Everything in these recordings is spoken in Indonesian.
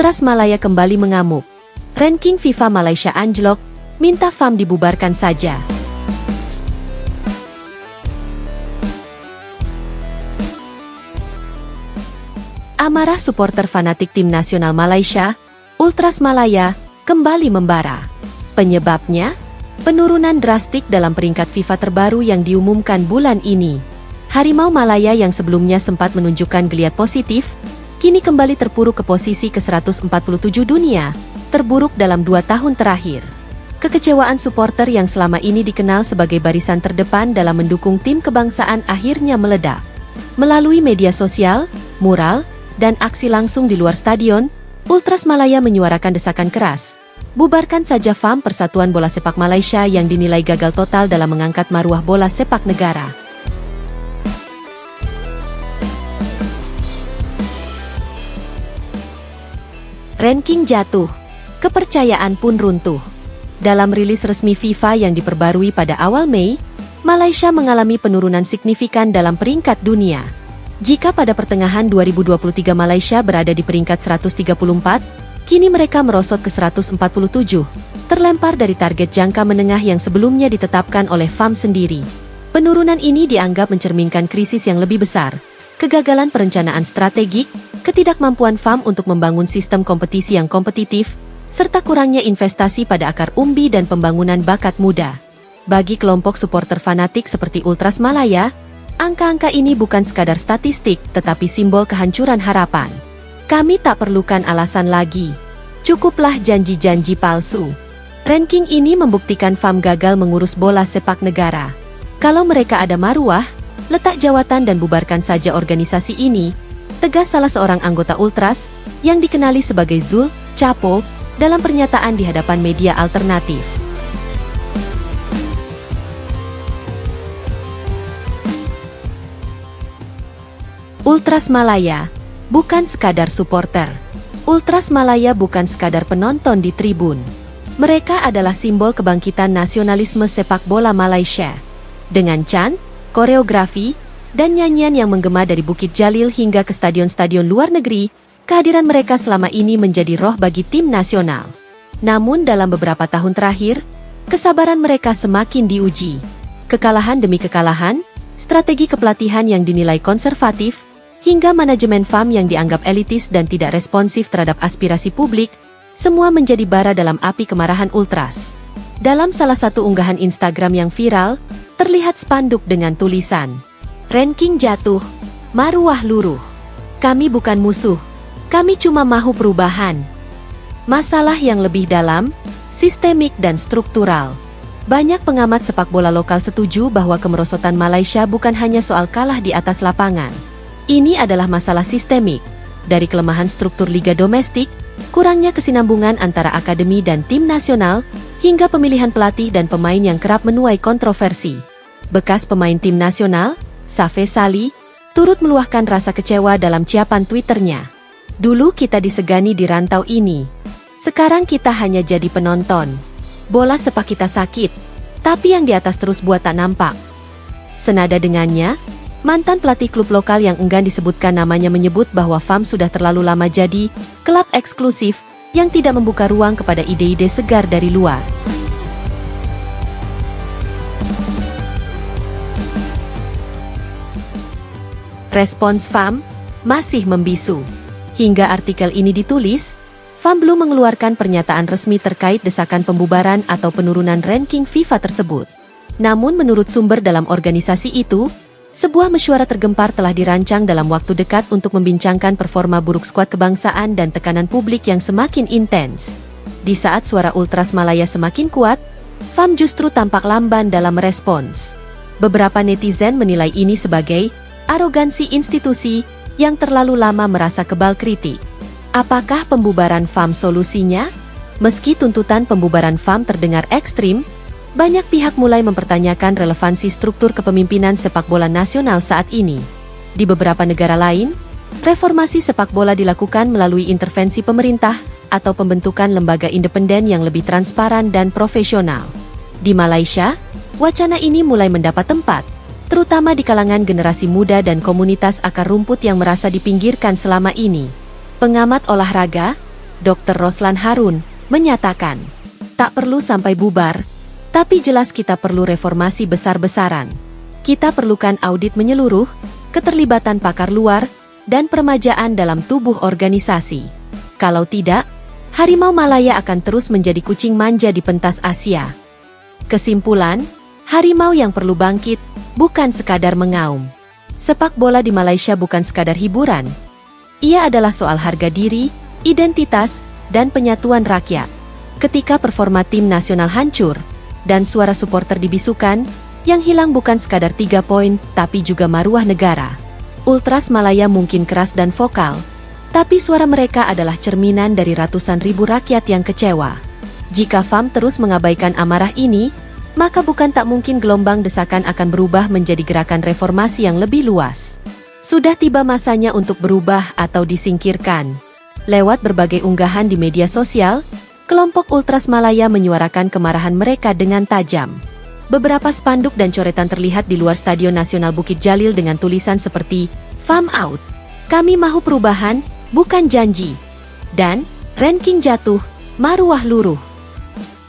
Ultras Malaya kembali mengamuk. Ranking FIFA Malaysia anjlok, minta FAM dibubarkan saja. Amarah supporter fanatik tim nasional Malaysia, Ultras Malaya, kembali membara. Penyebabnya, penurunan drastik dalam peringkat FIFA terbaru yang diumumkan bulan ini. Harimau Malaya yang sebelumnya sempat menunjukkan geliat positif, kini kembali terpuruk ke posisi ke-147 dunia, terburuk dalam 2 tahun terakhir. Kekecewaan supporter yang selama ini dikenal sebagai barisan terdepan dalam mendukung tim kebangsaan akhirnya meledak. Melalui media sosial, mural, dan aksi langsung di luar stadion, Ultras Malaya menyuarakan desakan keras. Bubarkan saja FAM, Persatuan Bola Sepak Malaysia, yang dinilai gagal total dalam mengangkat maruah bola sepak negara. Ranking jatuh, kepercayaan pun runtuh. Dalam rilis resmi FIFA yang diperbarui pada awal Mei, Malaysia mengalami penurunan signifikan dalam peringkat dunia. Jika pada pertengahan 2023 Malaysia berada di peringkat 134, kini mereka merosot ke 147, terlempar dari target jangka menengah yang sebelumnya ditetapkan oleh FAM sendiri. Penurunan ini dianggap mencerminkan krisis yang lebih besar, kegagalan perencanaan strategik, ketidakmampuan FAM untuk membangun sistem kompetisi yang kompetitif, serta kurangnya investasi pada akar umbi dan pembangunan bakat muda. Bagi kelompok supporter fanatik seperti Ultras Malaya, angka-angka ini bukan sekadar statistik, tetapi simbol kehancuran harapan. Kami tak perlukan alasan lagi. Cukuplah janji-janji palsu. Ranking ini membuktikan FAM gagal mengurus bola sepak negara. Kalau mereka ada maruah, letak jawatan dan bubarkan saja organisasi ini, tegas salah seorang anggota Ultras, yang dikenali sebagai Zul Chapo, dalam pernyataan di hadapan media alternatif. Ultras Malaya bukan sekadar supporter. Ultras Malaya bukan sekadar penonton di tribun. Mereka adalah simbol kebangkitan nasionalisme sepak bola Malaysia. Dengan chant, koreografi, dan nyanyian yang menggema dari Bukit Jalil hingga ke stadion-stadion luar negeri, kehadiran mereka selama ini menjadi roh bagi tim nasional. Namun dalam beberapa tahun terakhir, kesabaran mereka semakin diuji. Kekalahan demi kekalahan, strategi kepelatihan yang dinilai konservatif, hingga manajemen FAM yang dianggap elitis dan tidak responsif terhadap aspirasi publik, semua menjadi bara dalam api kemarahan Ultras. Dalam salah satu unggahan Instagram yang viral, terlihat spanduk dengan tulisan, "Ranking jatuh, maruah luruh. Kami bukan musuh, kami cuma mahu perubahan." Masalah yang lebih dalam, sistemik dan struktural. Banyak pengamat sepak bola lokal setuju bahwa kemerosotan Malaysia bukan hanya soal kalah di atas lapangan. Ini adalah masalah sistemik, dari kelemahan struktur liga domestik, kurangnya kesinambungan antara akademi dan tim nasional, hingga pemilihan pelatih dan pemain yang kerap menuai kontroversi. Bekas pemain tim nasional, Safe Sali, turut meluahkan rasa kecewa dalam ciapan Twitternya. "Dulu kita disegani di rantau ini. Sekarang kita hanya jadi penonton. Bola sepak kita sakit, tapi yang di atas terus buat tak nampak." Senada dengannya, mantan pelatih klub lokal yang enggan disebutkan namanya menyebut bahwa FAM sudah terlalu lama jadi klub eksklusif yang tidak membuka ruang kepada ide-ide segar dari luar. Respons FAM masih membisu. Hingga artikel ini ditulis, FAM belum mengeluarkan pernyataan resmi terkait desakan pembubaran atau penurunan ranking FIFA tersebut. Namun menurut sumber dalam organisasi itu, sebuah mesyuarat tergempar telah dirancang dalam waktu dekat untuk membincangkan performa buruk skuad kebangsaan dan tekanan publik yang semakin intens. Di saat suara Ultras Malaya semakin kuat, FAM justru tampak lamban dalam merespons. Beberapa netizen menilai ini sebagai arogansi institusi yang terlalu lama merasa kebal kritik. Apakah pembubaran FAM solusinya? Meski tuntutan pembubaran FAM terdengar ekstrim, banyak pihak mulai mempertanyakan relevansi struktur kepemimpinan sepak bola nasional saat ini. Di beberapa negara lain, reformasi sepak bola dilakukan melalui intervensi pemerintah atau pembentukan lembaga independen yang lebih transparan dan profesional. Di Malaysia, wacana ini mulai mendapat tempat, terutama di kalangan generasi muda dan komunitas akar rumput yang merasa dipinggirkan selama ini. Pengamat olahraga, Dr. Roslan Harun, menyatakan, tak perlu sampai bubar, tapi jelas kita perlu reformasi besar-besaran. Kita perlukan audit menyeluruh, keterlibatan pakar luar, dan peremajaan dalam tubuh organisasi. Kalau tidak, Harimau Malaya akan terus menjadi kucing manja di pentas Asia. Kesimpulan, harimau yang perlu bangkit, bukan sekadar mengaum. Sepak bola di Malaysia bukan sekadar hiburan. Ia adalah soal harga diri, identitas, dan penyatuan rakyat. Ketika performa tim nasional hancur, dan suara supporter dibisukan, yang hilang bukan sekadar 3 poin, tapi juga maruah negara. Ultras Malaya mungkin keras dan vokal, tapi suara mereka adalah cerminan dari ratusan ribu rakyat yang kecewa. Jika FAM terus mengabaikan amarah ini, maka bukan tak mungkin gelombang desakan akan berubah menjadi gerakan reformasi yang lebih luas. Sudah tiba masanya untuk berubah atau disingkirkan. Lewat berbagai unggahan di media sosial, kelompok Ultras Malaya menyuarakan kemarahan mereka dengan tajam. Beberapa spanduk dan coretan terlihat di luar Stadion Nasional Bukit Jalil dengan tulisan seperti, "FAM out, kami mahu perubahan, bukan janji," dan "ranking jatuh, maruah luruh."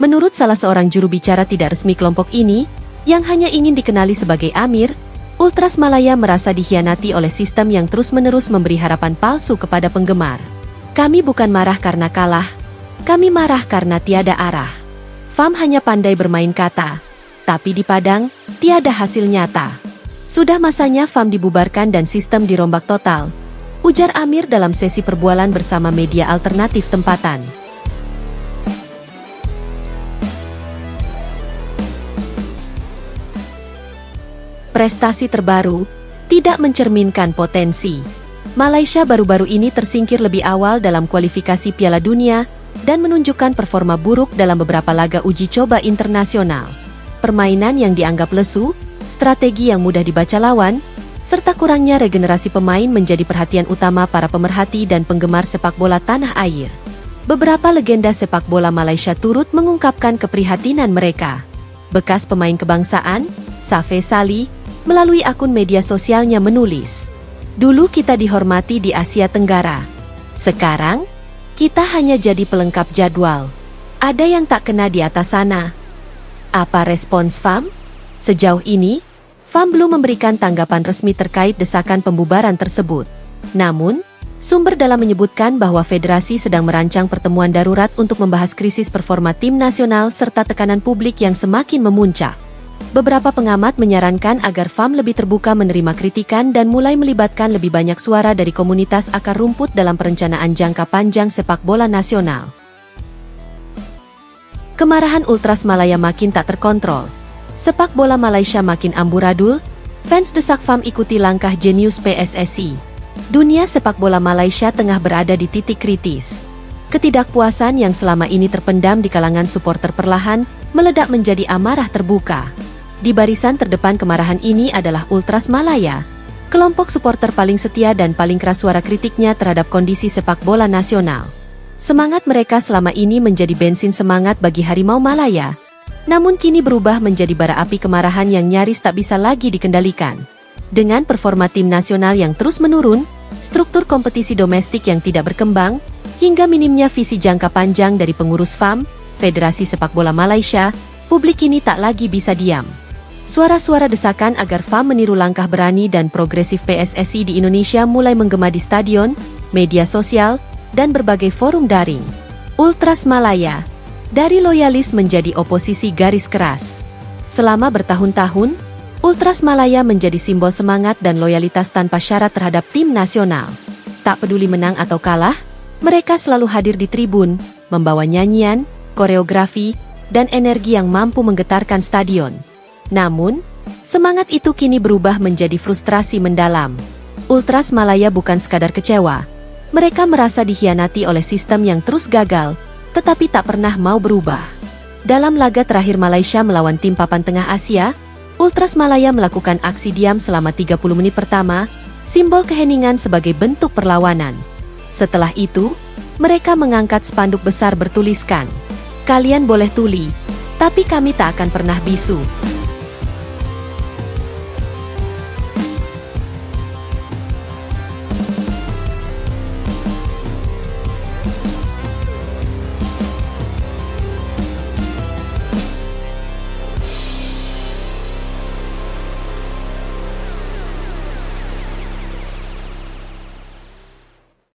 Menurut salah seorang juru bicara tidak resmi kelompok ini, yang hanya ingin dikenali sebagai Amir, Ultras Malaya merasa dikhianati oleh sistem yang terus-menerus memberi harapan palsu kepada penggemar. "Kami bukan marah karena kalah, kami marah karena tiada arah. FAM hanya pandai bermain kata, tapi di padang, tiada hasil nyata. Sudah masanya FAM dibubarkan dan sistem dirombak total," ujar Amir dalam sesi perbualan bersama media alternatif tempatan. Prestasi terbaru tidak mencerminkan potensi. Malaysia baru-baru ini tersingkir lebih awal dalam kualifikasi Piala Dunia dan menunjukkan performa buruk dalam beberapa laga uji coba internasional. Permainan yang dianggap lesu, strategi yang mudah dibaca lawan, serta kurangnya regenerasi pemain menjadi perhatian utama para pemerhati dan penggemar sepak bola tanah air. Beberapa legenda sepak bola Malaysia turut mengungkapkan keprihatinan mereka. Bekas pemain kebangsaan, Safe Sali, melalui akun media sosialnya menulis, "Dulu kita dihormati di Asia Tenggara. Sekarang, kita hanya jadi pelengkap jadwal. Ada yang tak kena di atas sana." Apa respons FAM? Sejauh ini, FAM belum memberikan tanggapan resmi terkait desakan pembubaran tersebut. Namun, sumber dalam menyebutkan bahwa federasi sedang merancang pertemuan darurat untuk membahas krisis performa tim nasional serta tekanan publik yang semakin memuncak. Beberapa pengamat menyarankan agar FAM lebih terbuka menerima kritikan dan mulai melibatkan lebih banyak suara dari komunitas akar rumput dalam perencanaan jangka panjang sepak bola nasional. Kemarahan Ultras Malaya makin tak terkontrol. Sepak bola Malaysia makin amburadul, fans desak FAM ikuti langkah jenius PSSI. Dunia sepak bola Malaysia tengah berada di titik kritis. Ketidakpuasan yang selama ini terpendam di kalangan supporter perlahan meledak menjadi amarah terbuka. Di barisan terdepan kemarahan ini adalah Ultras Malaya, kelompok supporter paling setia dan paling keras suara kritiknya terhadap kondisi sepak bola nasional. Semangat mereka selama ini menjadi bensin semangat bagi Harimau Malaya, namun kini berubah menjadi bara api kemarahan yang nyaris tak bisa lagi dikendalikan. Dengan performa tim nasional yang terus menurun, struktur kompetisi domestik yang tidak berkembang, hingga minimnya visi jangka panjang dari pengurus FAM, Federasi Sepak Bola Malaysia, publik kini tak lagi bisa diam. Suara-suara desakan agar FAM meniru langkah berani dan progresif PSSI di Indonesia mulai menggema di stadion, media sosial, dan berbagai forum daring. Ultras Malaya, dari loyalis menjadi oposisi garis keras. Selama bertahun-tahun, Ultras Malaya menjadi simbol semangat dan loyalitas tanpa syarat terhadap tim nasional. Tak peduli menang atau kalah, mereka selalu hadir di tribun, membawa nyanyian, koreografi, dan energi yang mampu menggetarkan stadion. Namun, semangat itu kini berubah menjadi frustrasi mendalam. Ultras Malaya bukan sekadar kecewa. Mereka merasa dikhianati oleh sistem yang terus gagal, tetapi tak pernah mau berubah. Dalam laga terakhir Malaysia melawan tim papan tengah Asia, Ultras Malaya melakukan aksi diam selama 30 menit pertama, simbol keheningan sebagai bentuk perlawanan. Setelah itu, mereka mengangkat spanduk besar bertuliskan, "Kalian boleh tuli, tapi kami tak akan pernah bisu."